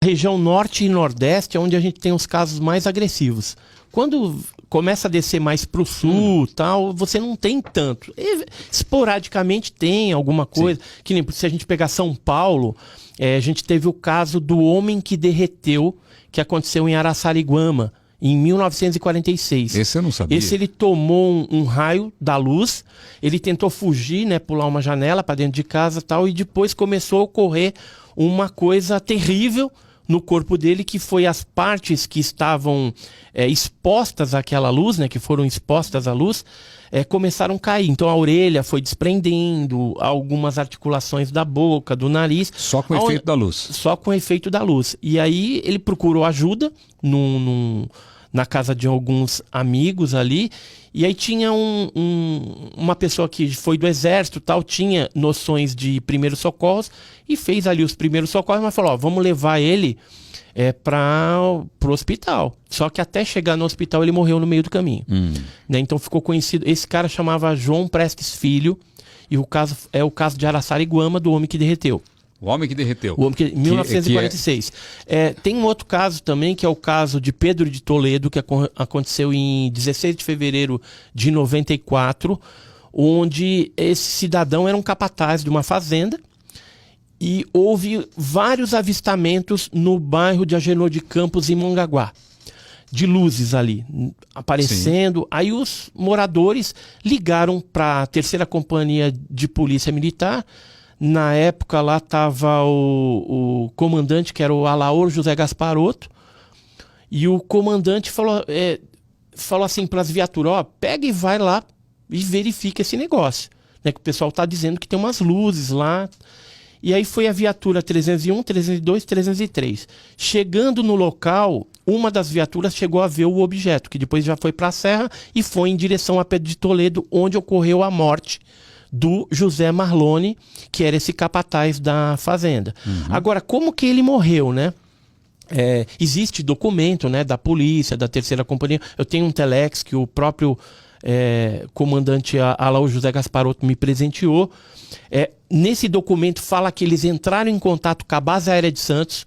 região norte e nordeste é onde a gente tem os casos mais agressivos. Quando começa a descer mais para o sul, tal, você não tem tanto. Esporadicamente tem alguma coisa. Sim. Que nem se a gente pegar São Paulo, a gente teve o caso do homem que derreteu, que aconteceu em Araçariguama, em 1946. Esse eu não sabia. Esse ele tomou um raio da luz, ele tentou fugir, né, pular uma janela para dentro de casa, tal, e depois começou a ocorrer uma coisa terrível no corpo dele, que foi as partes que estavam expostas àquela luz, né, que foram expostas à luz, começaram a cair. Então a orelha foi desprendendo, algumas articulações da boca, do nariz. Só com o efeito da luz. Só com o efeito da luz. E aí ele procurou ajuda na casa de alguns amigos ali, e aí tinha uma pessoa que foi do exército, tal, tinha noções de primeiros socorros, e fez ali os primeiros socorros, mas falou, ó, vamos levar ele para o hospital. Só que até chegar no hospital ele morreu no meio do caminho. Né? Então ficou conhecido, esse cara chamava João Prestes Filho, e o caso é o caso de Araçariguama, do homem que derreteu. O homem que derreteu. O homem que, 1946. Tem um outro caso também, que é o caso de Pedro de Toledo, que aconteceu em 16 de fevereiro de 94, onde esse cidadão era um capataz de uma fazenda, e houve vários avistamentos no bairro de Agenor de Campos, em Mongaguá, de luzes ali aparecendo. Sim. Aí os moradores ligaram para a 3ª Companhia de Polícia Militar. Na época lá estava o comandante, que era o Alaor José Gasparotto, e o comandante falou assim para as viaturas, ó, pega e vai lá e verifica esse negócio, né, que o pessoal está dizendo que tem umas luzes lá. E aí foi a viatura 301, 302, 303. Chegando no local, uma das viaturas chegou a ver o objeto, que depois já foi para a serra e foi em direção a Pedro de Toledo, onde ocorreu a morte do José Marlone, que era esse capataz da fazenda. Agora, como que ele morreu, né? Existe documento, né, da polícia, da 3ª Companhia. Eu tenho um telex que o próprio comandante Alaor José Gasparotto me presenteou. Nesse documento fala que eles entraram em contato com a base aérea de Santos,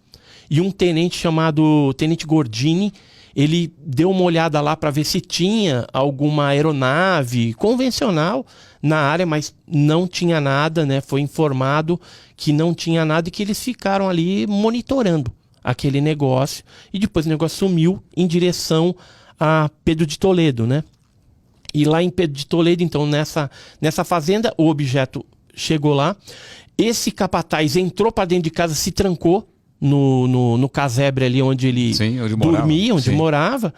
e um tenente chamado Tenente Gordini, ele deu uma olhada lá para ver se tinha alguma aeronave convencional na área, mas não tinha nada, né? Foi informado que não tinha nada e que eles ficaram ali monitorando aquele negócio, e depois o negócio sumiu em direção a Pedro de Toledo, né? E lá em Pedro de Toledo, então, nessa fazenda, o objeto chegou lá. Esse capataz entrou para dentro de casa, se trancou no casebre ali onde ele dormia, onde morava.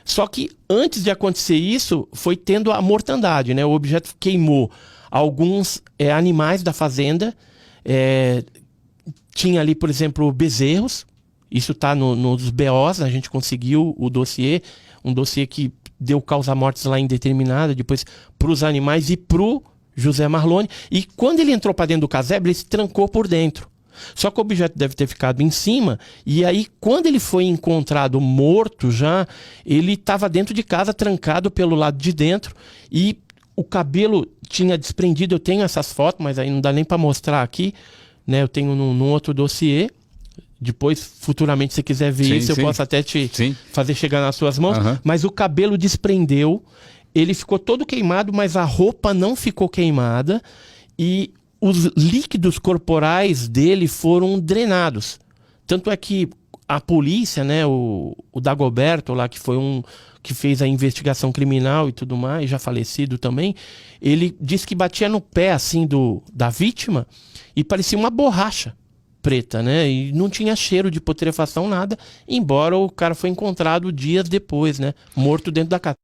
Só que antes de acontecer isso, foi tendo a mortandade, né? O objeto queimou alguns animais da fazenda. Tinha ali, por exemplo, bezerros. Isso está nos BOs, a gente conseguiu o dossiê. Um dossiê que deu causa-mortes lá indeterminada, depois para os animais e para o José Marlone. E quando ele entrou para dentro do casebre, ele se trancou por dentro. Só que o objeto deve ter ficado em cima, e aí quando ele foi encontrado morto já, ele estava dentro de casa, trancado pelo lado de dentro, e o cabelo tinha desprendido. Eu tenho essas fotos, mas aí não dá nem para mostrar aqui, né? Eu tenho num outro dossiê. Depois, futuramente, se você quiser ver isso, eu posso até te fazer chegar nas suas mãos. Mas o cabelo desprendeu, ele ficou todo queimado, mas a roupa não ficou queimada, e os líquidos corporais dele foram drenados. Tanto é que a polícia, né, o Dagoberto lá, que foi que fez a investigação criminal e tudo mais, já falecido também, ele disse que batia no pé assim da vítima e parecia uma borracha preta, né? E não tinha cheiro de putrefação, nada, embora o cara foi encontrado dias depois, né? Morto dentro da casa.